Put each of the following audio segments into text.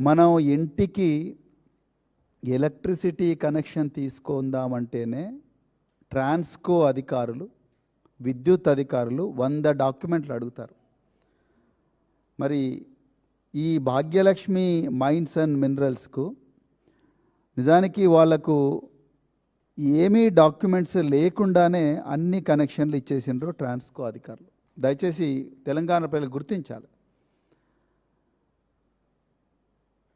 మనం ఇంటికి electricity connection తీసుకుందామంటేనే Transco అధికారులు, విద్యుత్ అధికారులు 100 డాక్యుమెంట్లు అడుగుతారు. మరి ఈ భాగ్యలక్ష్మి మైన్స్ అండ్ మినరల్స్కు నిజానికి వాళ్లకు ఏమీ డాక్యుమెంట్స్ లేకుండానే అన్ని కనెక్షన్లు ఇచ్చేసిండ్రు ట్రాన్స్కో అధికారులు. దయచేసి తెలంగాణ ప్రజలు గుర్తించాలి.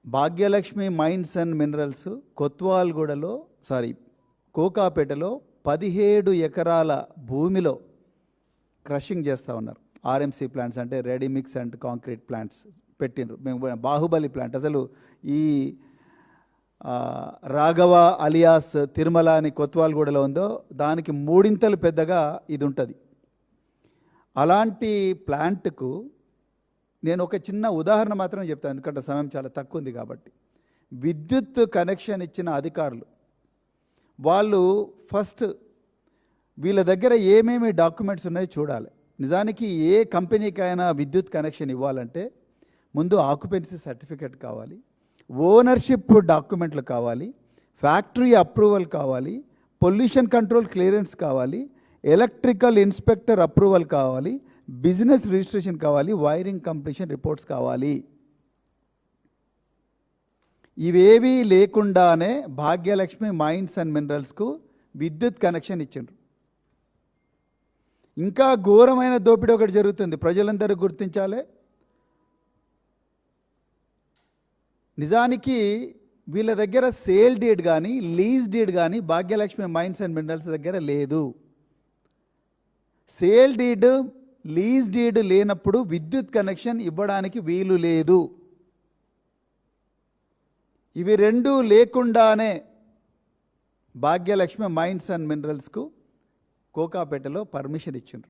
భాగ్యలక్ష్మి మైన్స్ అండ్ మినరల్స్ కొత్వాల్గూడలో కోకాపేటలో 17 ఎకరాల భూమిలో క్రషింగ్ చేస్తూ ఉన్నారు. ఆర్ఎంసీ ప్లాంట్స్ అంటే ready mix and concrete plants పెట్టిండ్రు. మేము బాహుబలి ప్లాంట్, అసలు ఈ రాఘవ అలియాస్ తిరుమల అని కొత్వాల్గూడలో ఉందో దానికి 3 పెద్దగా ఇది ఉంటుంది. అలాంటి ప్లాంట్కు నేను ఒక చిన్న ఉదాహరణ మాత్రం చెప్తాను, ఎందుకంటే సమయం చాలా తక్కువ ఉంది కాబట్టి. విద్యుత్ కనెక్షన్ ఇచ్చిన అధికారులు వాళ్ళు ఫస్ట్ వీళ్ళ దగ్గర ఏమేమి డాక్యుమెంట్స్ ఉన్నాయో చూడాలి. నిజానికి ఏ కంపెనీకైనా విద్యుత్ కనెక్షన్ ఇవ్వాలంటే ముందు ఆక్యుపెన్సీ సర్టిఫికేట్ కావాలి, ఓనర్షిప్ డాక్యుమెంట్లు కావాలి, ఫ్యాక్టరీ అప్రూవల్ కావాలి, పొల్యూషన్ కంట్రోల్ క్లియరెన్స్ కావాలి, ఎలక్ట్రికల్ ఇన్స్పెక్టర్ అప్రూవల్ కావాలి, బిజినెస్ రిజిస్ట్రేషన్ కావాలి, వైరింగ్ కంప్లీషన్ రిపోర్ట్స్ కావాలి. ఇవేవీ లేకుండానే భాగ్యలక్ష్మి మైన్స్ అండ్ మినరల్స్కు విద్యుత్ కనెక్షన్ ఇచ్చిండ్రు. ఇంకా ఘోరమైన దోపిడీ ఒకటి జరుగుతుంది, ప్రజలందరూ గుర్తించాలి. నిజానికి వీళ్ళ దగ్గర సేల్ డీడ్ కానీ లీజ్ డీడ్ కానీ భాగ్యలక్ష్మి మైన్స్ అండ్ మినరల్స్ దగ్గర లేదు. సేల్ డీడ్, లీజ్ డీడ్ లేనప్పుడు విద్యుత్ కనెక్షన్ ఇవ్వడానికి వీలు లేదు. ఇవి రెండూ లేకుండానే భాగ్యలక్ష్మి మైన్స్ అండ్ మినరల్స్కు కోకాపేటలో పర్మిషన్ ఇచ్చిండ్రు.